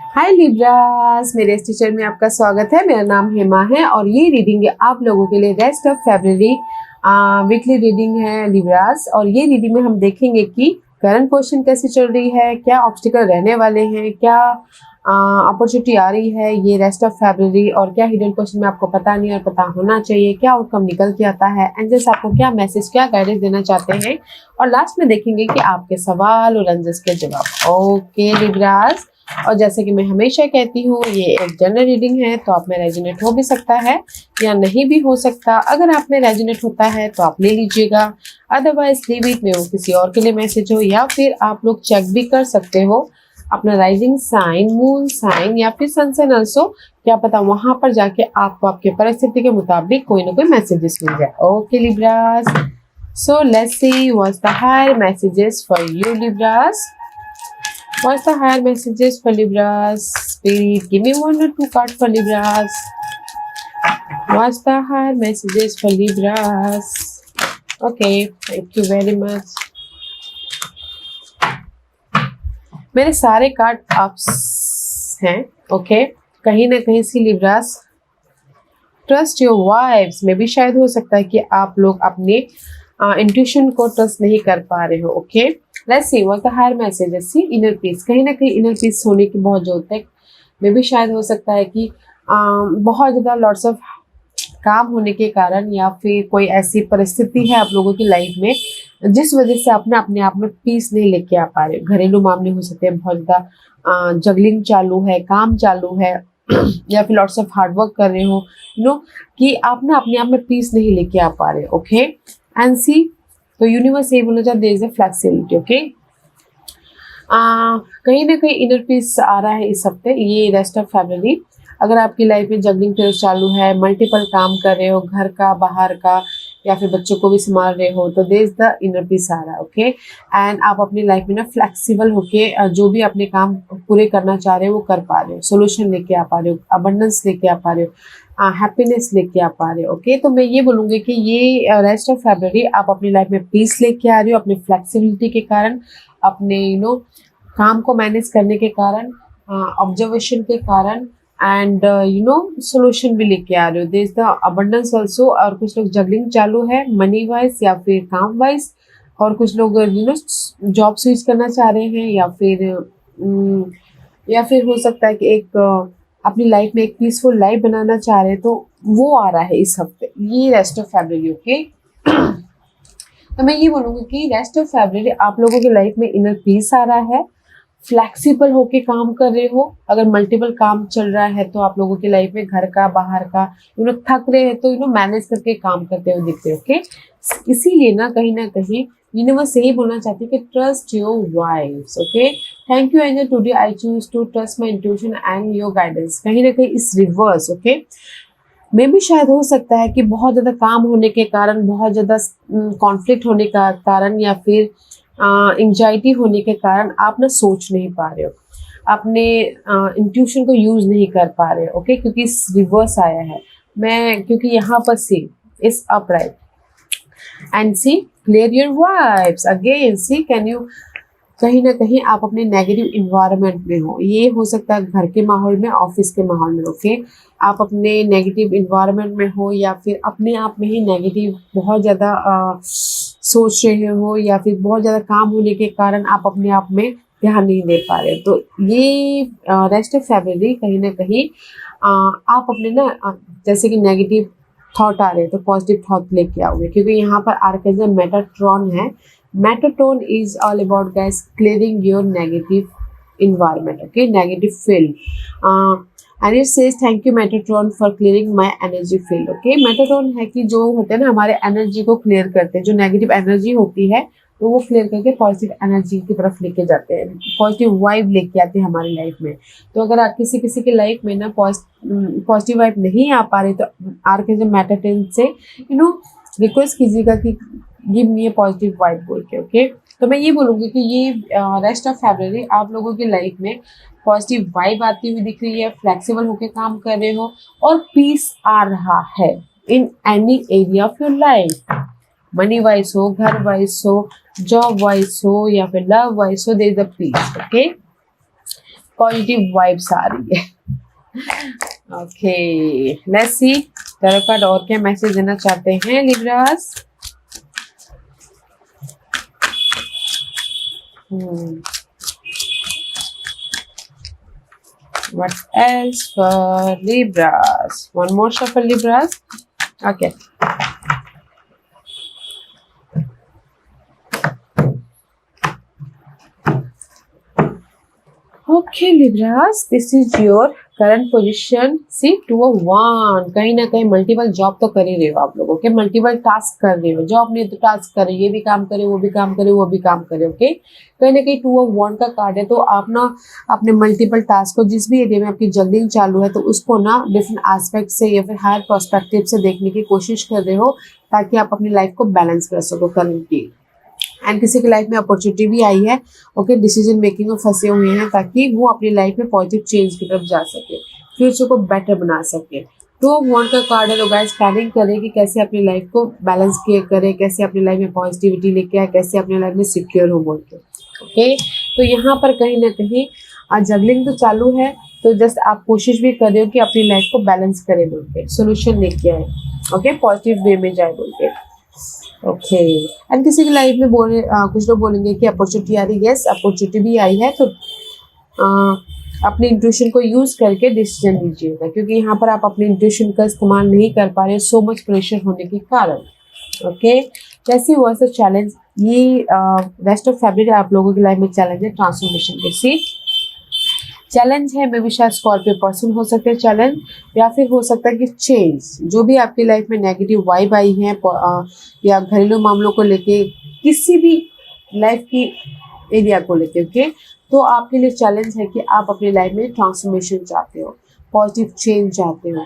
हाय Libras, मेरे इस teacher में आपका स्वागत है। मेरा नाम हेमा है और ये रीडिंग है आप लोगों के लिए rest of February weekly reading है लिब्रास। और ये रीडिंग में हम देखेंगे कि करंट पोजीशन कैसी चल रही है, क्या ऑब्स्टिकल रहने वाले हैं, क्या अपॉर्चुनिटी आ रही है ये रेस्ट ऑफ फरवरी, और क्या हिडन क्वेश्चन में आपको पता नहीं और पता होना चाहिए, क्या आउटकम निकल के आता है, एंजल्स आपको क्या मैसेज, क्या गाइडेंस देना चाहते हैं। और लास्ट में देखेंगे कि आपके सवाल और एंजल्स के जवाब। ओके लिब्रास, और जैसे कि मैं हमेशा कहती हूँ ये एक जनरल रीडिंग है, तो आप में रेजोनेट हो भी सकता है या नहीं भी हो सकता। अगर आप में रेजोनेट होता है तो आप ले लीजिएगा, अदरवाइज लीव इट में वो किसी और के लिए मैसेज हो, या फिर आप लोग चेक भी कर सकते हो अपना राइजिंग साइन, मून साइन या फिर सन साइन ऑल्सो। क्या पता वहां पर जाके आपको आपके परिस्थिति के मुताबिक कोई ना कोई मैसेजेस मिल जाए। Okay Libras, so let's see what's the higher messages for you Libras. What's the higher messages for Libras? Spirit, give me 1 or 2 cards for Libras. What's the higher messages for Libras? Okay, thank you very much. मेरे सारे card ups हैं, okay. कहीं ना कहीं सी Libras trust your vibes में भी शायद हो सकता है कि आप लोग अपने इंट्यूशन को ट्रस्ट नहीं कर पा रहे हो। Okay, let's see what the higher messages. See inner peace, कहीं ना कहीं इनर पीस होने की बहुत जरूरत है। मे भी शायद हो सकता है कि बहुत ज़्यादा लॉट्स ऑफ काम होने के कारण या फिर कोई ऐसी परिस्थिति है आप लोगों की लाइफ में जिस वजह से आपने अपने आप में पीस नहीं लेके आ पा रहे हो। घरेलू मामले हो सकते हैं, बहुत ज़्यादा जगलिंग चालू है, काम चालू है, या फिर लॉट्स ऑफ हार्डवर्क कर रहे हो, कि आप ना अपने आप में पीस नहीं लेके आ पा रहे। ओके, एंड सी तो यूनिवर्स ये बोलना चाहते हैं फ्लेक्सिबिलिटी। ओके, कहीं ना कहीं इनर पीस आ रहा है इस हफ्ते, ये रेस्ट ऑफ फरवरी। अगर आपकी लाइफ में जगलिंग पीरियड चालू है, मल्टीपल काम कर रहे हो, घर का बाहर का, या फिर बच्चों को भी संभाल रहे हो, तो there is the inner peace आ रहा है। ओके, एंड आप अपनी लाइफ में ना फ्लेक्सिबल होके जो भी अपने काम पूरे करना चाह रहे हो वो कर पा रहे हो, सोल्यूशन लेके आ पा रहे हो, अबंडेंस लेके आ पा रहे हो, हैप्पीनेस लेके आ पा रहे हो। ओके, तो मैं ये बोलूँगी कि ये रेस्ट ऑफ फरवरी आप अपनी लाइफ में पीस लेके आ रहे हो, अपनी फ्लेक्सिबिलिटी के कारण, अपने काम को मैनेज करने के कारण, ऑब्जर्वेशन के कारण, एंड सोल्यूशन भी लेके आ रहे हो। There is the abundance also. और कुछ लोग जगलिंग चालू है मनी वाइज या फिर काम वाइज, और कुछ लोग जॉब स्विच करना चाह रहे हैं, या फिर हो सकता है कि एक अपनी लाइफ में एक पीसफुल लाइफ बनाना चाह रहे हैं, तो वो आ रहा है इस हफ्ते, ये रेस्ट ऑफ फरवरी। ओके, तो मैं ये बोलूँगी कि रेस्ट ऑफ फरवरी आप लोगों की लाइफ में इनर पीस आ रहा है, फ्लेक्सिबल होके काम कर रहे हो। अगर मल्टीपल काम चल रहा है तो आप लोगों की लाइफ में घर का बाहर का थक रहे हैं तो मैनेज करके काम करते हुए दिखते हो। ओके, इसीलिए ना कहीं यूनिवर्स यही बोलना चाहती है कि trust your vibes. Okay, thank you angel, today I choose to trust my intuition and your guidance. कहीं ना कहीं इस रिवर्स। ओके, में भी शायद हो सकता है कि बहुत ज़्यादा काम होने के कारण, बहुत ज़्यादा कॉन्फ्लिक्ट होने का कारण, या फिर एंजाइटी होने के कारण आप ना सोच नहीं पा रहे हो, अपने इंट्यूशन को यूज़ नहीं कर पा रहे हो। ओके, क्योंकि इस रिवर्स आया है, क्योंकि यहाँ पर सी इस upright and see clear your vibes again. See can you, कहीं ना कहीं आप अपने नेगेटिव इन्वायरमेंट में हो, ये हो सकता है घर के माहौल में, ऑफिस के माहौल में। ओके, आप अपने नेगेटिव इन्वायरमेंट में हो, या फिर अपने आप में ही नेगेटिव बहुत ज़्यादा सोच रहे हो, या फिर बहुत ज़्यादा काम होने के कारण आप अपने आप में ध्यान नहीं दे पा रहे। तो ये रेस्ट ऑफ फरवरी कहीं ना कहीं आप अपने जैसे कि नेगेटिव थॉट आ रहे हैं तो पॉजिटिव थॉट लेके आओगे, क्योंकि यहाँ पर आर्कएंजल मेटाट्रॉन है। Metatron is all about guys clearing your negative environment, okay, negative field, and it says thank you Metatron for clearing my energy field. Okay, Metatron है कि जो होते हैं ना हमारे एनर्जी को क्लियर करते हैं, जो नेगेटिव एनर्जी होती है तो वो क्लियर करके पॉजिटिव एनर्जी की तरफ लेके जाते हैं, पॉजिटिव वाइब लेके आते हैं हमारी लाइफ में। तो अगर आप किसी की लाइफ में ना पॉजिटिव वाइब नहीं आ पा रही तो आर्कएंजल मेटाट्रॉन से रिक्वेस्ट कीजिएगा कि गिव मी ए पॉजिटिव वाइब बोल के। ओके, तो मैं ये बोलूँगी कि ये रेस्ट ऑफ फरवरी आप लोगों की लाइफ में पॉजिटिव वाइब आती हुई दिख रही है, फ्लेक्सिबल होकर काम कर रहे हो, और पीस आ रहा है in any area of your life. Money wise हो, घर वाइज हो, जॉब वाइज हो, या फिर लव वाइज हो, there is a peace. Okay, positive vibes आ रही है। Okay, let's see tarot card और क्या मैसेज देना चाहते हैं Libras. What else for Libras? One more shuffle, Libras. Okay. Okay, Libras, this is your current position. See 2 of 1, कहीं ना कहीं मल्टीपल जॉब तो कर ही रहे हो आप लोग। ओके, मल्टीपल टास्क कर रहे हो, जॉब नहीं तो टास्क करे, ये भी काम करे, वो भी काम करे, वो भी काम करे। ओके, कहीं ना कहीं 2 of 1 का कार्ड है, तो आप ना अपने मल्टीपल टास्क को, जिस भी एरिया में आपकी जगलिंग चालू है, तो उसको ना डिफरेंट एस्पेक्ट से या फिर हायर पर्सपेक्टिव से देखने की कोशिश कर रहे हो, ताकि आप अपनी लाइफ को बैलेंस कर सको करंटली। एंड किसी की लाइफ में अपॉर्चुनिटी भी आई है, ओके, डिसीजन मेकिंग में फंसे हुए हैं, ताकि वो अपनी लाइफ में पॉजिटिव चेंज की तरफ जा सके, फ्यूचर को बेटर बना सके। 2 of 1 का कार्ड है, तो गाइस प्लानिंग करें कि कैसे अपनी लाइफ को बैलेंस किए करें, कैसे अपनी लाइफ में पॉजिटिविटी लेके आए, कैसे अपनी लाइफ में सिक्योर हो बोल के। ओके, तो यहाँ पर कहीं ना कहीं जगलिंग तो चालू है, तो जस्ट आप कोशिश भी कर रहे हो कि अपनी लाइफ को बैलेंस करें बोल के, सोल्यूशन लेके आए। ओके, पॉजिटिव वे में जाए बोल के। ओके, एंड किसी की लाइफ में कुछ लोग बोलेंगे कि अपॉर्चुनिटी आ रही है। यस, अपॉर्चुनिटी भी आई है, तो अपने इंट्यूशन को यूज करके डिसीजन लीजिएगा, क्योंकि यहाँ पर आप अपने इंट्यूशन का इस्तेमाल नहीं कर पा रहे, सो मच प्रेशर होने के कारण। ओके, जैसे हुआ सर चैलेंज, ये रेस्ट ऑफ फैब्रिक आप लोगों की लाइफ में चैलेंज है ट्रांसफॉर्मेशन के। सी चैलेंज है, मे भी शायद स्कॉर्पियो पर्सन हो सकते हैं चैलेंज, या फिर हो सकता है कि चेंज, जो भी आपकी लाइफ में नेगेटिव वाइब आई है या घरेलू मामलों को लेके, किसी भी लाइफ की एरिया को लेके। ओके, तो आपके लिए चैलेंज है कि आप अपनी लाइफ में ट्रांसफॉर्मेशन चाहते हो, पॉजिटिव चेंज चाहते हो,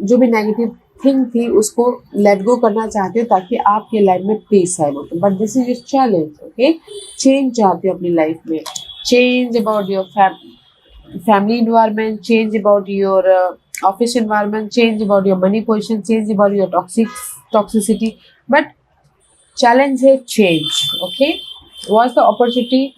जो भी नेगेटिव थिंग थी उसको लेट गो करना चाहते हो, ताकि आपके लाइफ में पीस आए। But this is your challenge. Okay, change चाहते हो अपनी लाइफ में, change about your family environment, change about your office environment, change about your money position, change about your toxicity, but challenge है change. Okay, what's the opportunity?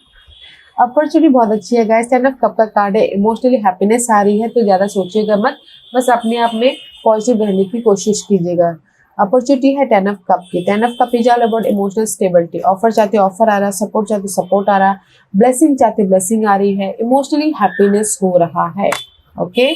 Opportunity बहुत अच्छी है guys. 10 of cup का card है, emotionally happiness आ रही है, तो ज़्यादा सोचिएगा मत, बस अपने आप में पॉजिटिव रहने की कोशिश कीजिएगा। अपॉर्चुनिटी है 10 of कप की। 10 of cup is all about emotional stability. Offer चाहते ऑफर आ रहा है, सपोर्ट चाहते सपोर्ट आ रहा है, ब्लेसिंग चाहते ब्लेसिंग आ रही है, इमोशनली हैप्पीनेस हो रहा है। Okay,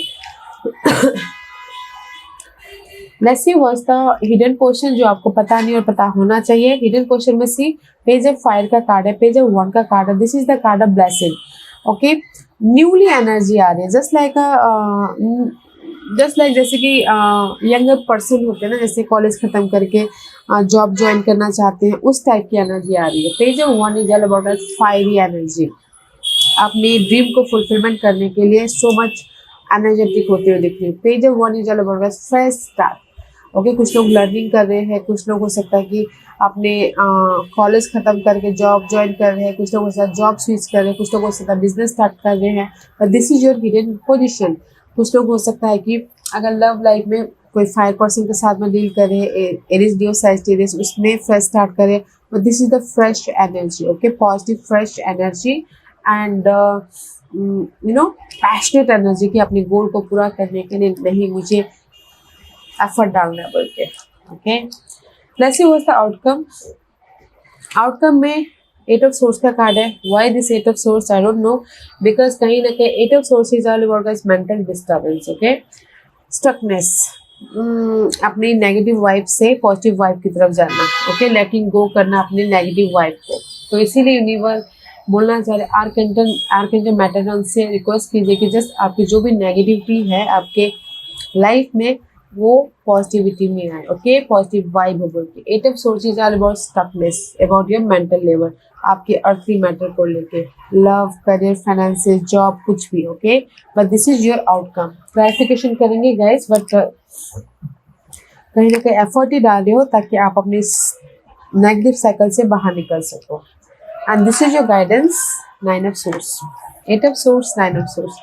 let's see what's the hidden portion, जो आपको पता नहीं और पता होना चाहिए। हिडन पोर्शन में सी पेज ऑफ फायर का कार्ड है, पेज ऑफ 1 का कार्ड है। This is the card of blessing. Okay, newly energy आ रही है, जस्ट लाइक जैसे कि यंगर पर्सन होते हैं ना, जैसे कॉलेज खत्म करके जॉब ज्वाइन करना चाहते हैं, उस टाइप की एनर्जी आ रही है। Page of 1 is all about a fiery energy. अपनी ड्रीम को फुलफिलमेंट करने के लिए सो मच एनर्जेटिक होते हुए दिख रही है। Page of 1 is all about a fresh start. Okay, कुछ लोग लर्निंग कर रहे हैं, कुछ लोग हो सकता है कि अपने कॉलेज खत्म करके जॉब ज्वाइन कर रहे हैं, कुछ लोग हो सकता है जॉब स्विच कर रहे हैं, कुछ लोग हो सकता है बिजनेस स्टार्ट कर रहे हैं। But this is your hidden position. कुछ लोग हो सकता है कि अगर लव लाइफ में कोई फायर पर्सन के साथ में डील करे, एरिस लियो सैजिटेरियस, उसमें फ्रेश स्टार्ट करे, but this is the fresh energy. Okay, positive fresh energy and you know passionate energy, कि अपने गोल को पूरा करने के लिए नहीं, मुझे एफर्ट डालना है बोल के। Okay, let's see what's the outcome. Outcome में 8 of Swords का कार्ड है। Why this 8 of Swords? I don't know, because कहीं ना कहीं 8 of Swords is all about guys mental disturbance. Okay, stuckness, अपनी नेगेटिव वाइब से पॉजिटिव वाइब की तरफ जाना। ओके, लेटिंग गो करना अपनी नेगेटिव वाइब को। तो इसीलिए यूनिवर्स बोलना चाह रहे, आर्कएंजल मैटरन से रिक्वेस्ट कीजिए कि जस्ट आपकी जो भी नेगेटिविटी है आपके लाइफ में, वो पॉजिटिविटी में आए। ओके, पॉजिटिव वाइब हो बोल के। 8 of Swords is all about stuckness, about your mental level, आपके अर्थली मैटर को लेके, लव, करियर, फाइनेंसेस, जॉब, कुछ भी। Okay, but this is your outcome. Clarification करेंगे गाइस, बट कहीं ना कहीं एफर्ट ही डाल रहे हो, ताकि आप अपने नेगेटिव साइकिल से बाहर निकल सको। And this is your guidance. 9 of Swords, 8 of Swords, 9 of Swords।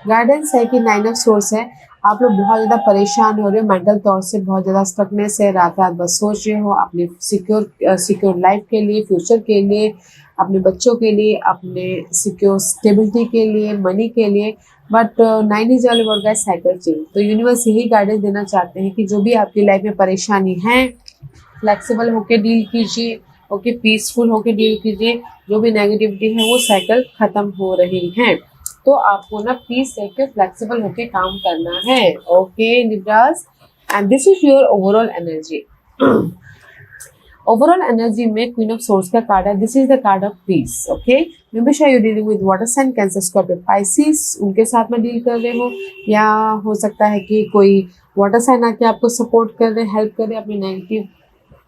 Guidance है कि 9 of Swords है, आप लोग बहुत ज़्यादा परेशान हो रहे हो, मेंटल तौर से बहुत ज़्यादा स्टकनेस है, रात रात बस सोच रहे हो अपनी सिक्योर लाइफ के लिए, फ्यूचर के लिए, अपने बच्चों के लिए, अपने सिक्योर स्टेबिलिटी के लिए, मनी के लिए। But 9 is all about guys cycle change. तो यूनिवर्स यही गाइडेंस देना चाहते हैं कि जो भी आपकी लाइफ में परेशानी है, फ्लेक्सिबल होके डील कीजिए, ओके, पीसफुल होके डील कीजिए। जो भी नेगेटिविटी है वो साइकिल खत्म हो रही है, तो आपको ना पीस लेके फ्लेक्सिबल होके काम करना है, okay Libras. And this is your overall energy. Overall energy में क्वीन ऑफ सोर्स का कार्ड है, this is the card of peace, okay. Maybe शायद you dealing with water sign, Cancer, Scorpio, Pisces, उनके साथ में deal कर रहे हो, या हो सकता है कि कोई वाटर साइन आके आपको सपोर्ट कर रहे, हेल्प कर रहे अपनी नेगेटिव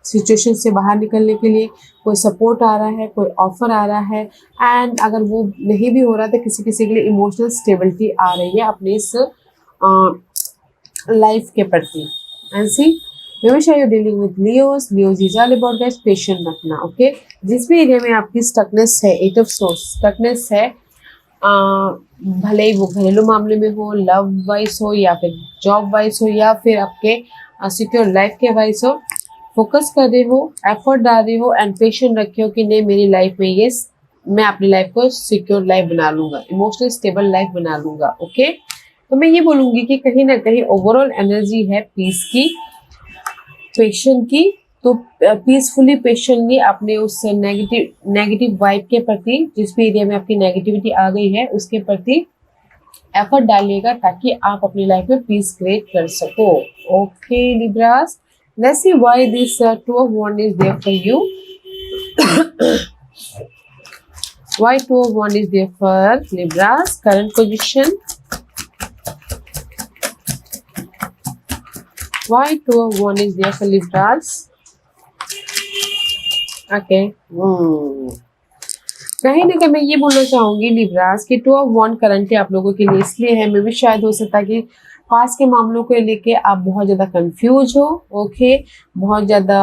सिचुएशन से बाहर निकलने के लिए। कोई सपोर्ट आ रहा है, कोई ऑफर आ रहा है, एंड अगर वो नहीं भी हो रहा तो किसी किसी के लिए इमोशनल स्टेबिलिटी आ रही है अपनी इस लाइफ के प्रति। एंड सी हमेशा you dealing with Leos is all about guys patient रखना, ओके। जिस भी एरिया में आपकी स्टकनेस है, 8 ऑफ सोर्स स्टकनेस है, भले ही वो घरेलू मामले में हो, लव वाइज हो, या फिर जॉब वाइज हो, या फिर आपके सिक्योर लाइफ के वाइज हो, फोकस कर रहे हो, एफर्ट डाल रहे हो एंड पेशेंट रखे हो कि नहीं मेरी लाइफ में ये, मैं अपनी लाइफ को सिक्योर लाइफ बना लूंगा, इमोशनल स्टेबल लाइफ बना लूंगा, ओके। तो मैं ये बोलूंगी कि कहीं ना कहीं ओवरऑल एनर्जी है पीस की, पेशेंट की। तो पीसफुली पेशेंटली अपने उस नेगेटिव वाइब के प्रति, जिस भी एरिया में आपकी नेगेटिविटी आ गई है उसके प्रति एफर्ट डालिएगा, ताकि आप अपनी लाइफ में पीस क्रिएट कर सको, okay Libras. Let's see why this Two of Wands is there for you. Why Two of Wands is there for Libras? Current position. Why Two of Wands is there for Libras? Okay. कहीं ना कहीं मैं ये बोलना चाहूंगी Libras कि two of wand currently आप लोगों के लिए इसलिए है, मे भी शायद हो सकता है कि पास के मामलों को लेके आप बहुत ज़्यादा कंफ्यूज हो, ओके, बहुत ज़्यादा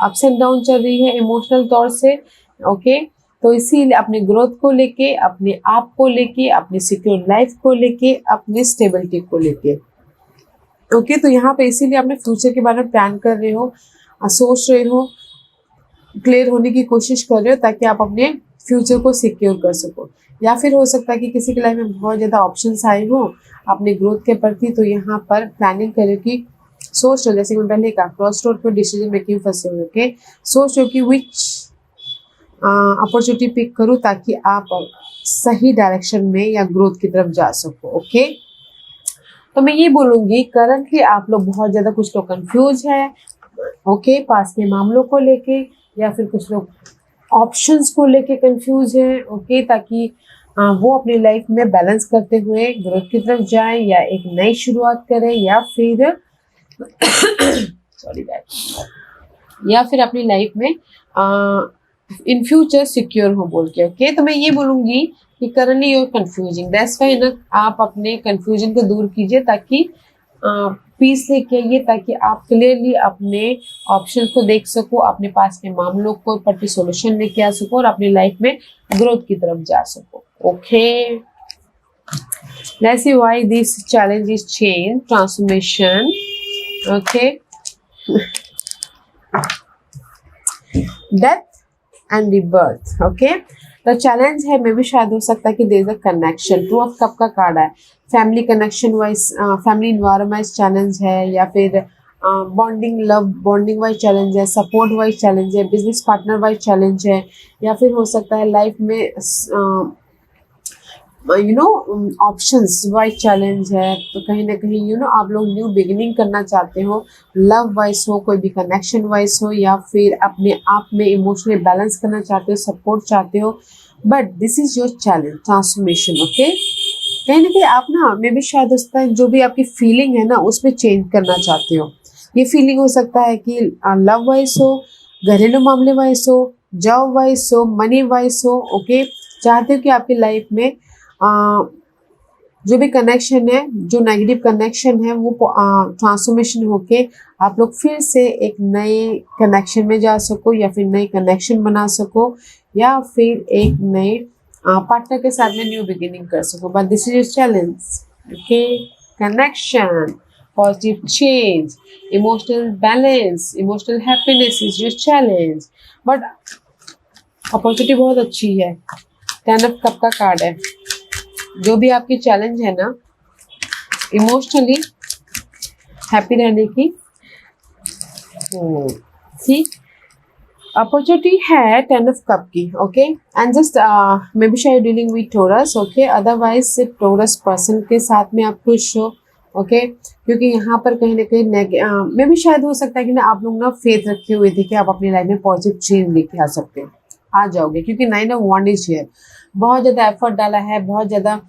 अप्स एंड डाउन चल रही है इमोशनल तौर से, ओके। तो इसीलिए अपने ग्रोथ को लेके, अपने आप को लेके, अपनी सिक्योर लाइफ को लेके, अपनी स्टेबिलिटी को लेके, ओके। तो यहाँ पे इसीलिए अपने फ्यूचर के बारे में प्लान कर रहे हो, सोच रहे हो, क्लियर होने की कोशिश कर रहे हो, ताकि आप अपने फ्यूचर को सिक्योर कर सको। या फिर हो सकता है कि किसी की लाइफ में बहुत ज़्यादा ऑप्शंस आए हो अपने ग्रोथ के प्रति, तो यहाँ पर प्लानिंग करें कि सोच रहे हो, जैसे मैं पहले कहा, क्रॉस रोड पर डिसीजन मेकिंग फंसे हुए, ओके। सोच रहे हो कि विच अपॉर्चुनिटी पिक करूँ ताकि आप सही डायरेक्शन में या ग्रोथ की तरफ जा सको, ओके। तो मैं ये बोलूँगी करंटली आप लोग बहुत ज़्यादा, कुछ लोग कंफ्यूज है, ओके, पास के मामलों को लेके, या फिर कुछ लोग ऑप्शंस को लेके कंफ्यूज है, ओके, ताकि वो अपनी लाइफ में बैलेंस करते हुए ग्रोथ की तरफ जाए, या एक नई शुरुआत करें, या फिर सॉरी या फिर अपनी लाइफ में इन फ्यूचर सिक्योर हो बोल के, ओके। तो मैं ये बोलूँगी कि currently you're confusing, that's why ना आप अपने कंफ्यूजन को दूर कीजिए, ताकि पीस लेके आइए, ताकि आप क्लियरली अपने ऑप्शन को देख सको, अपने पास के मामलों को प्रति सोल्यूशन लेके आ सको, और अपनी लाइफ में ग्रोथ की तरफ जा सको, okay. Let's see why this challenge is change, transformation, okay, death and rebirth, okay. तो चैलेंज है, मे भी शायद हो सकता है कि there is a connection, two of cup का कार्ड है, family connection wise, family environment challenge है, या फिर bonding, love bonding wise challenge है, सपोर्ट वाइज चैलेंज है, बिजनेस पार्टनर वाइज चैलेंज है, या फिर हो सकता है लाइफ में ऑप्शंस वाइज चैलेंज है। तो कहीं ना कहीं आप लोग न्यू बिगिनिंग करना चाहते हो, लव वाइज हो, कोई भी कनेक्शन वाइज हो, या फिर अपने आप में इमोशनली बैलेंस करना चाहते हो, सपोर्ट चाहते हो, but this is your challenge, transformation, okay. कहीं ना कहीं आप ना मे भी शायद होता है जो भी आपकी फीलिंग है ना उसमें चेंज करना चाहते हो। ये फीलिंग हो सकता है कि लव वाइज हो, घरेलू मामले वाइज हो, जॉब वाइज हो, मनी वाइज हो, ओके। चाहते हो कि आपकी लाइफ में जो भी कनेक्शन है, जो नेगेटिव कनेक्शन है, वो ट्रांसफॉर्मेशन होके आप लोग फिर से एक नए कनेक्शन में जा सको, या फिर नए कनेक्शन बना सको, या फिर एक नए पार्टनर के साथ में न्यू बिगिनिंग कर सको, but this is your challenge, okay. connection, positive change, emotional balance, emotional happiness is your challenge. But opportunity बहुत अच्छी है। 10 ऑफ कप का कार्ड है। जो भी आपकी चैलेंज है ना इमोशनली हैप्पी रहने की, ठीक अपॉर्चुनिटी है 10 ऑफ कप की। Okay and just maybe शायद dealing with Taurus. Okay otherwise सिर्फ टोरस पर्सन के साथ में आप खुश हो। ओके क्योंकि यहाँ पर कहीं ना कहीं मे बी शायद हो सकता है कि ना आप लोग ना फेथ रखे हुए थे कि आप अपनी लाइफ में पॉजिटिव चेंज लेके आ सकते हैं, आ जाओगे, क्योंकि 9 ऑफ वॉन्ड इज हियर। बहुत ज़्यादा एफर्ट डाला है, बहुत ज़्यादा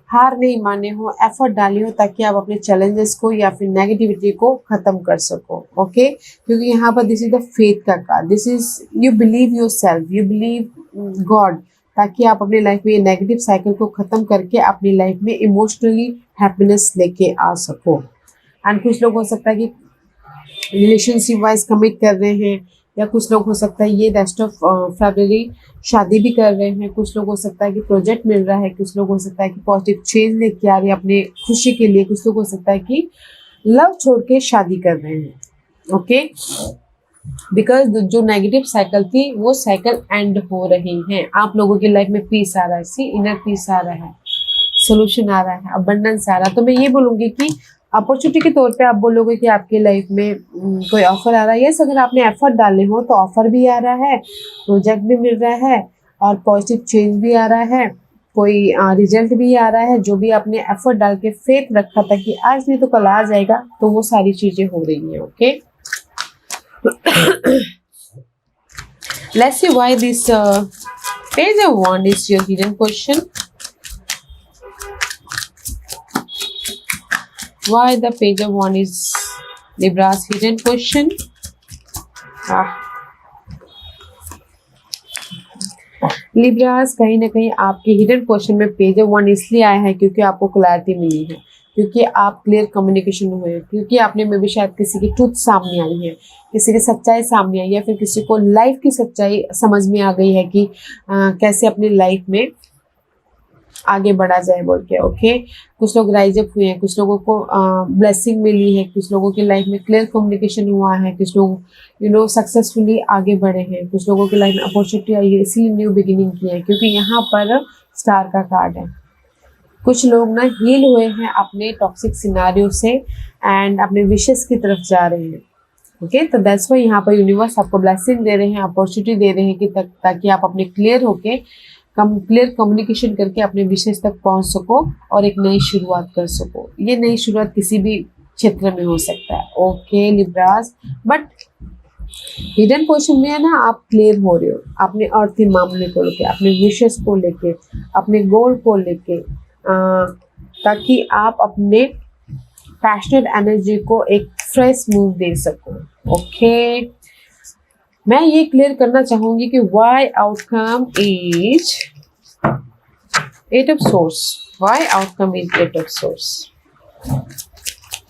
हार नहीं माने हो, एफर्ट डाली हो ताकि आप अपने चैलेंजेस को या फिर नेगेटिविटी को खत्म कर सको। ओके क्योंकि यहाँ पर दिस इज द फेथ का card, this is you believe your self, you believe God, ताकि आप अपनी लाइफ में ये नेगेटिव साइकिल को खत्म करके अपनी लाइफ में इमोशनली हैप्पीनेस लेके आ सको। एंड कुछ लोग हो सकता है कि रिलेशनशिप वाइज कमिट कर रहे हैं, या कुछ लोग हो सकता है ये रेस्ट ऑफ फरवरी शादी भी कर रहे हैं, कुछ लोग हो सकता है कि प्रोजेक्ट मिल रहा है, कुछ लोग हो सकता है कि पॉजिटिव चेंज लेके आ रहे हैं अपने खुशी के लिए, कुछ लोग हो सकता है कि लव छोड़ के शादी कर रहे हैं। ओके बिकॉज जो नेगेटिव साइकिल थी वो साइकिल एंड हो रही है। आप लोगों की लाइफ में पीस आ रहा है, सी इनर पीस आ रहा है, सोल्यूशन आ रहा है, अबंडेंस आ रहा है। तो मैं ये बोलूँगी कि अपॉर्चुनिटी के तौर पे आप बोलोगे कि आपकी लाइफ में कोई ऑफर आ रहा है। यस अगर आपने एफर्ट डाले हो तो ऑफर भी आ रहा है, प्रोजेक्ट भी मिल रहा है और पॉजिटिव चेंज भी आ रहा है, कोई रिजल्ट भी आ रहा है। जो भी आपने एफर्ट डाल के फेथ रखा था कि आज नहीं तो कल आ जाएगा, तो वो सारी चीजें हो रही हैं। Okay let's see why this page of wand is your hidden question. Why the page of wand is Libra's hidden question? Libras कहीं ना कहीं आपके हिडन क्वेश्चन में पेज ऑफ वॉन्ड इसलिए आया है क्योंकि आपको क्लैरिटी मिली है, क्योंकि आप क्लियर कम्युनिकेशन हुए, क्योंकि आपने में भी शायद किसी की ट्रूथ सामने आई है, किसी की सच्चाई सामने आई है, या फिर किसी को लाइफ की सच्चाई समझ में आ गई है कि कैसे अपनी लाइफ में आगे बढ़ा जाए बोल के। ओके कुछ लोग राइज अप हुए हैं, कुछ लोगों को ब्लेसिंग मिली है, कुछ लोगों की लाइफ में क्लियर कम्युनिकेशन हुआ है, कुछ लोग सक्सेसफुली आगे बढ़े हैं, कुछ लोगों की लाइफ में अपॉर्चुनिटी आई है, इसीलिए न्यू बिगिनिंग की है, क्योंकि यहाँ पर स्टार का कार्ड है। कुछ लोग ना हील हुए हैं अपने टॉक्सिक सिनारियो से एंड अपने विशेस की तरफ जा रहे हैं। ओके तो दैट्स वाई यहाँ पर यूनिवर्स आपको ब्लेसिंग दे रहे हैं, अपॉर्चुनिटी दे रहे हैं कि ताकि आप अपने क्लियर होके क्लियर कम्युनिकेशन करके अपने विशेष तक पहुंच सको और एक नई शुरुआत कर सको। ये नई शुरुआत किसी भी क्षेत्र में हो सकता है। Okay Libras but hidden position में है ना, आप क्लियर हो रहे हो अपने अर्थी मामले को लेके, अपने विशेष को लेके, अपने गोल को लेके, ताकि आप अपने पैशनेट एनर्जी को एक फ्रेश मूव दे सको। ओके मैं ये क्लियर करना चाहूंगी कि why outcome is 8 of swords, why outcome is 8 of swords,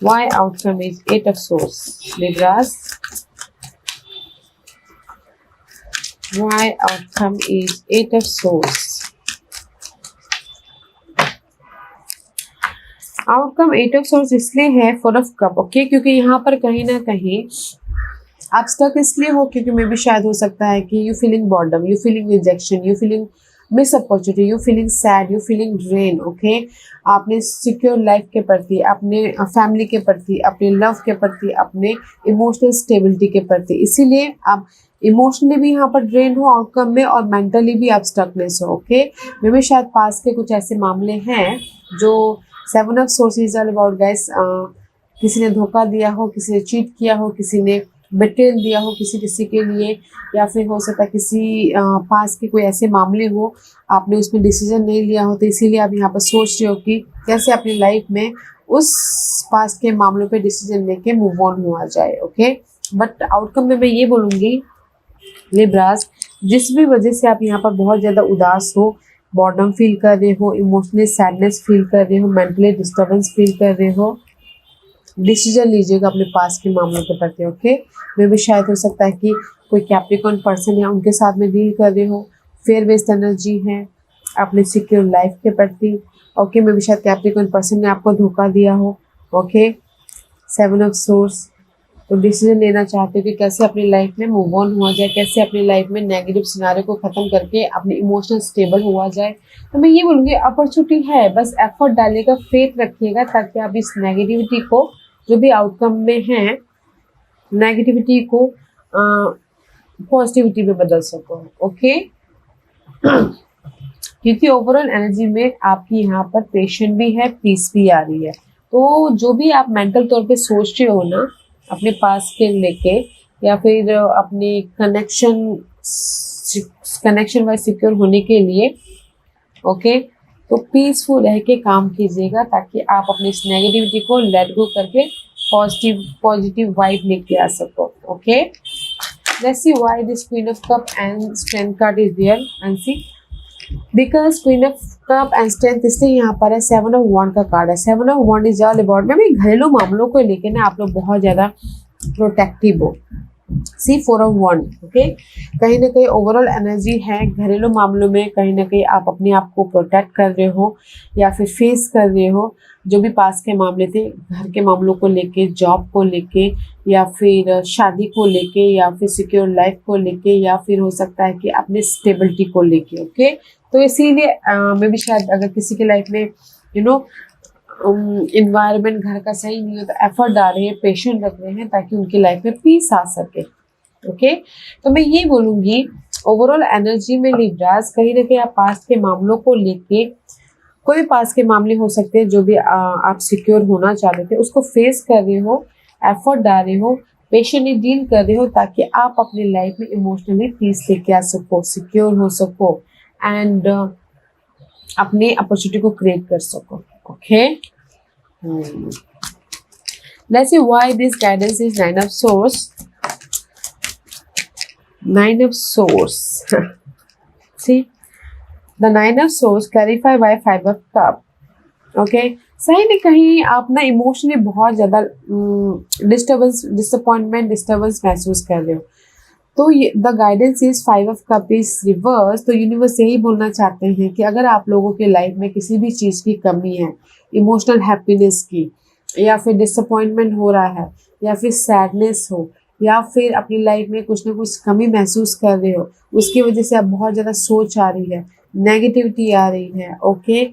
why outcome is 8 of swords Libras, why outcome is 8 of swords. Outcome 8 of swords इसलिए है 4 ऑफ कप। ओके क्योंकि यहाँ पर कहीं ना कहीं आप स्टक इसलिए हो क्योंकि मे भी शायद हो सकता है कि you feeling boredom, you feeling rejection, you feeling miss opportunity, you feeling sad, you feeling drain. Okay आपने सिक्योर लाइफ के प्रति, अपने फैमिली के प्रति, अपने लव के प्रति, अपने इमोशनल स्टेबिलिटी के प्रति, इसीलिए आप इमोशनली भी यहाँ पर ड्रेन हो आउटकम में और मेंटली भी आप स्टकनेस हो। ओके मे भी शायद पास के कुछ ऐसे मामले हैं जो 7 of source is all about guys, किसी ने धोखा दिया हो, किसी ने चीट किया हो, किसी ने बेट्रेल दिया हो किसी के लिए, या फिर हो सकता है किसी पास के कोई ऐसे मामले हो आपने उसमें डिसीजन नहीं लिया हो, तो इसीलिए आप यहाँ पर सोच रहे हो कि कैसे अपनी लाइफ में उस पास के मामलों पे डिसीजन लेके मूव ऑन हुआ जाए। ओके बट आउटकम में मैं ये बोलूँगी लिब्रास, जिस भी वजह से आप यहाँ पर बहुत ज़्यादा उदास हो, बॉर्डम फील कर रहे हो, इमोशनली सैडनेस फील कर रहे हो, मेंटली डिस्टर्बेंस फील कर रहे हो, डिसीजन लीजिएगा अपने पास के मामलों के प्रति। ओके मे भी शायद हो सकता है कि कोई कैप्रिकॉर्न पर्सन है उनके साथ में डील कर रहे हो, फेयर बेस्ड एनर्जी है अपने सिक्योर लाइफ के प्रति, ओके, मे भी शायद कैप्रिकॉर्न पर्सन ने आपको धोखा दिया हो। Okay, 7 of source. तो डिसीजन लेना चाहते हो कि कैसे अपनी लाइफ में मूव ऑन हुआ जाए, कैसे अपनी लाइफ में नेगेटिव सिनारियो को खत्म करके अपनी इमोशनल स्टेबल हुआ जाए। तो मैं ये बोलूँगी अपॉर्चुनिटी है, बस एफर्ट डालिएगा, फेथ रखिएगा, ताकि आप इस नेगेटिविटी को, जो भी आउटकम में है, नेगेटिविटी को पॉजिटिविटी में बदल सको। ओके, क्योंकि ओवरऑल एनर्जी में आपकी यहाँ पर पेशेंट भी है, पीस भी आ रही है। तो जो भी आप मेंटल तौर पे सोच रहे हो ना अपने पास के लेके, या फिर अपने कनेक्शन वाइज सिक्योर होने के लिए, ओके, तो पीसफुल रह के काम कीजिएगा, ताकि आप अपनी इस नेगेटिविटी को लेट गो करके पॉजिटिव वाइब लेके आ सको। Okay, let's see why this queen of cup and strength card is there and see, because queen of cup and strength इसलिए यहाँ पर है, 7 ऑफ वॉन्ड का कार्ड है। 7 of wand is all about में घरेलू मामलों को लेकर ना आप लोग बहुत ज्यादा प्रोटेक्टिव हो। सी 4 ऑफ वॉन्ड, ओके, कहीं ना कहीं ओवरऑल एनर्जी है घरेलू मामलों में, कहीं ना कहीं आप अपने आप को प्रोटेक्ट कर रहे हो या फिर फेस कर रहे हो जो भी पास के मामले थे, घर के मामलों को लेके, जॉब को लेके, या फिर शादी को लेके, या फिर सिक्योर लाइफ को लेके, या फिर हो सकता है कि अपने स्टेबिलिटी को लेके। ओके, तो इसीलिए मैं भी शायद अगर किसी की लाइफ में इन्वायरमेंट घर का सही नहीं हो तो एफर्ट डाल रहे हैं, पेशेंट रख रहे हैं, ताकि उनकी लाइफ में पीस आ सके। ओके, तो मैं ये बोलूँगी ओवरऑल एनर्जी में लिब्रास, कहीं ना कहीं आप पास्ट के मामलों को लेके, कोई भी पास के मामले हो सकते हैं जो भी आप सिक्योर होना चाहते थे, उसको फेस कर रहे हो, एफर्ट डाल रहे हो, पेशेंटली डील कर रहे हो, ताकि आप अपनी लाइफ में इमोशनली पीस लेके आ सको, सिक्योर हो सको, एंड अपने अपॉर्चुनिटी को क्रिएट कर सको। Okay, let's see why this guidance is 9 of source. 9 of swords. See, the 9 of swords clarified by 5 of cup. Okay, सही में कहीं आप ना इमोशनली बहुत ज़्यादा डिस्टर्बेंस महसूस कर रहे हो। तो the guidance is 5 of cup is reverse. तो यूनिवर्स यही बोलना चाहते हैं कि अगर आप लोगों के लाइफ में किसी भी चीज़ की कमी है, इमोशनल हैप्पीनेस की, या फिर डिसअपॉइंटमेंट हो रहा है, या फिर सैडनेस हो, या फिर अपनी लाइफ में कुछ ना कुछ कमी महसूस कर रहे हो, उसकी वजह से आप बहुत ज़्यादा सोच आ रही है, नेगेटिविटी आ रही है, ओके,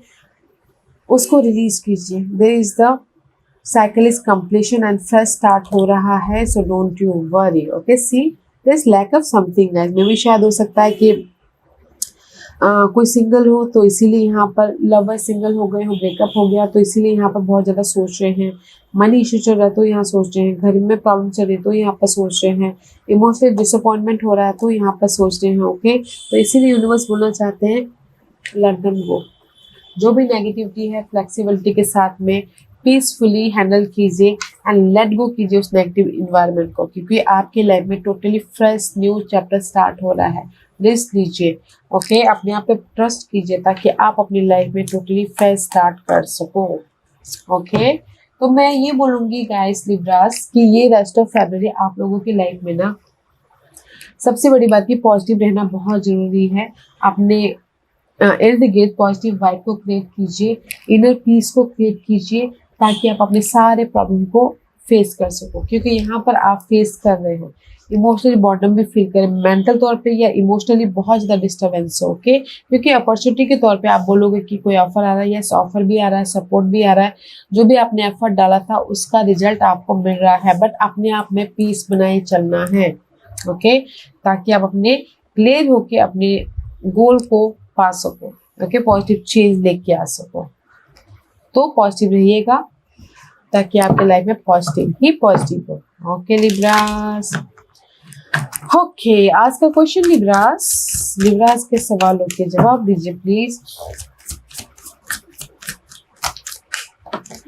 उसको रिलीज कीजिए। There is the cycle is completion and fresh start हो रहा है, so don't you worry. Okay, see there is lack of something guys. मे भी शायद हो सकता है कि कोई सिंगल हो तो इसीलिए यहाँ पर लवर सिंगल हो गए हो, ब्रेकअप हो गया तो इसीलिए यहाँ पर बहुत ज़्यादा सोच रहे हैं, मनी इशू चल रहा है तो यहाँ सोच रहे हैं, घर में प्रॉब्लम चल रही है तो यहाँ पर सोच रहे हैं, इमोशनल डिसअपॉइंटमेंट हो रहा है तो यहाँ पर सोच रहे हैं। ओके, तो इसीलिए यूनिवर्स बोलना चाहते हैं लेट देम गो। जो भी नेगेटिविटी है फ्लेक्सिबिलिटी के साथ में पीसफुली हैंडल कीजिए एंड लेट गो कीजिए उस नेगेटिव इन्वायरमेंट को, क्योंकि आपकी लाइफ में totally fresh new chapter start हो रहा है। रिस्क लीजिए, ओके, अपने आप पे ट्रस्ट कीजिए ताकि आप अपनी लाइफ में टोटली फ्रेश स्टार्ट कर सको। ओके, तो मैं ये बोलूँगी गाइस लिब्रास कि ये रेस्ट ऑफ फरवरी आप लोगों की लाइफ में ना सबसे बड़ी बात की पॉजिटिव रहना बहुत ज़रूरी है। अपने इर्द गिर्द पॉजिटिव वाइब को क्रिएट कीजिए, इनर पीस को क्रिएट कीजिए, ताकि आप अपने सारे प्रॉब्लम को फेस कर सको, क्योंकि यहाँ पर आप फेस कर रहे हो, इमोशनली बॉटम भी फील करें, मेंटल तौर पे या इमोशनली बहुत ज़्यादा डिस्टर्बेंस हो। ओके, क्योंकि अपॉर्चुनिटी के तौर पे आप बोलोगे कि कोई ऑफर आ रहा है, यस ऑफर भी आ रहा है, सपोर्ट भी आ रहा है, जो भी आपने एफर्ट डाला था उसका रिजल्ट आपको मिल रहा है, बट अपने आप में पीस बनाए चलना है। ओके, ताकि आप अपने क्लियर होके अपने गोल को पा सको, ओके, पॉजिटिव चेंज लेके आ सको। तो पॉजिटिव रहिएगा ताकि आपके लाइफ में पॉजिटिव ही पॉजिटिव हो। ओके लिब्रास, ओके, आज का क्वेश्चन लिब्रास के सवालों के जवाब दीजिए प्लीज।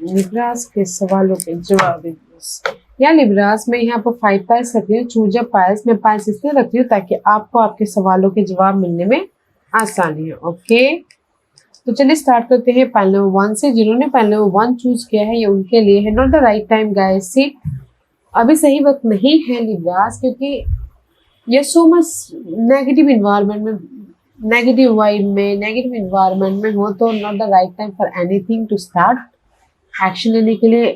लिब्रास के सवालों के जवाब दीजिए। या लिब्रास में यहाँ पर 5 पाइल्स रख रही हूँ, चूज अ पाइल्स में पाइल्स इसलिए रख रही हूँ ताकि आपको आपके सवालों के जवाब मिलने में आसानी है। ओके, तो चलिए स्टार्ट करते हैं पाइल नंबर 1 से। जिन्होंने पाइल नंबर 1 चूज किया है ये उनके लिए है not the right time guys. See, अभी सही वक्त नहीं है लिब्रास, क्योंकि ये सो मच नेगेटिव इन्वायरमेंट में नेगेटिव वाइब में, नेगेटिव इन्वायरमेंट में हो तो not the right time for anything to start. Action लेने के लिए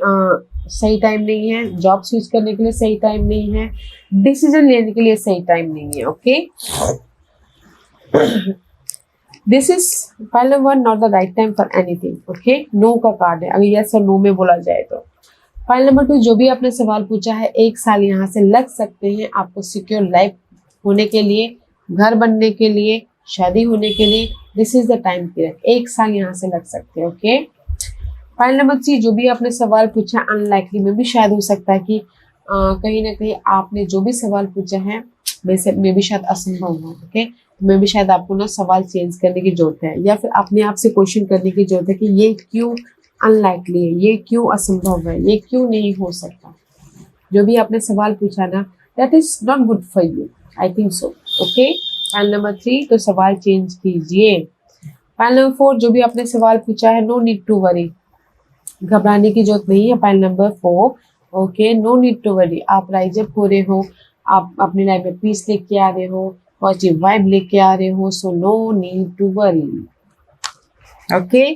सही टाइम नहीं है, जॉब स्विच करने के लिए सही टाइम नहीं है, डिसीजन लेने के लिए सही टाइम नहीं है। Okay, this is file number 1, not the right time for anything. Okay, no का कार्ड है अगर यस और नो में बोला जाए तो। फाइल नंबर 2, जो भी आपने सवाल पूछा है, 1 साल यहाँ से लग सकते हैं आपको सिक्योर लाइफ होने के लिए, घर बनने के लिए, शादी होने के लिए। This is the time period, 1 साल यहाँ से लग सकते हैं। ओके, फाइल नंबर 3, जो भी आपने सवाल पूछा अनलाइकली में भी शायद हो सकता है कि कहीं ना कहीं आपने जो भी सवाल पूछा है में भी शायद असंभव हो। ओके, में भी शायद आपको ना सवाल चेंज करने की जरूरत है, या फिर अपने आप से क्वेश्चन करने की जरूरत है कि ये क्यों अनलाइकली है, ये क्यों असंभव है, ये क्यों नहीं हो सकता। जो भी आपने सवाल पूछा ना, that is not good for you, I think so. Okay, file number 3, तो सवाल चेंज कीजिए। फाइल नंबर 4, जो भी आपने सवाल पूछा है, नो नीड टू वरी, घबराने की जरूरत नहीं है। File number 4, okay, no need to worry, आप राइज अप हो रहे हो, आप अपनी लाइफ में पीस लेके आ रहे हो, पॉजिटिव वाइब लेके आ रहे हो, so no need to worry. Okay,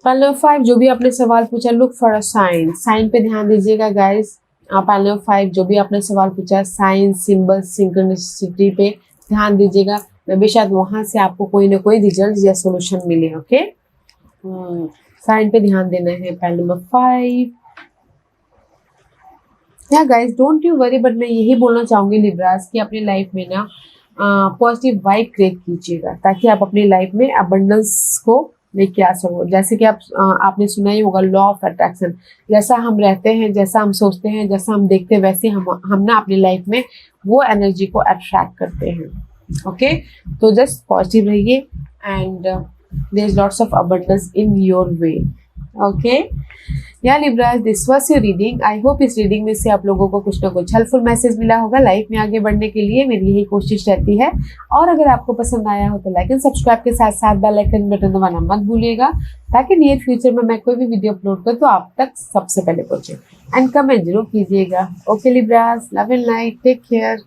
file number 5, जो भी आपने सवाल पूछा, look for a sign, sign पे ध्यान दीजिएगा गाइस। फाइल नंबर 5, जो भी आपने सवाल पूछा, साइन, सिंबल, सिंक्रोनिसिटी पे ध्यान दीजिएगा, मैं भी शायद वहां से आपको कोई ना कोई रिजल्ट या सोल्यूशन मिले। ओके, साइन पे ध्यान देना है। फाइल नंबर 5, या guys don't you worry, but मैं यही बोलना चाहूंगी लिब्रास कि अपनी लाइफ में ना पॉजिटिव वाइब क्रिएट कीजिएगा, ताकि आप अपनी लाइफ में अबंडेंस को लेके आ सको। जैसे कि आपने सुना ही होगा लॉ ऑफ अट्रैक्शन, जैसा हम रहते हैं, जैसा हम सोचते हैं, जैसा हम देखते हैं, वैसे हम ना अपनी लाइफ में वो एनर्जी को अट्रैक्ट करते हैं। ओके, तो जस्ट पॉजिटिव रहिए and there is lots of abundance in your way. Okay, या Libras, this was your reading. I hope इस रीडिंग में से आप लोगों को कुछ ना कुछ हेल्पफुल मैसेज मिला होगा। लाइफ में आगे बढ़ने के लिए मेरी यही कोशिश रहती है। और अगर आपको पसंद आया हो तो लाइक एंड सब्सक्राइब के साथ साथ बेल आइकन बटन दबाना मत भूलिएगा, ताकि नियर फ्यूचर में मैं कोई भी वीडियो अपलोड करूँ तो आप तक सबसे पहले पहुंचे। एंड कमेंट जरूर कीजिएगा। Okay Libras, love and light, take care.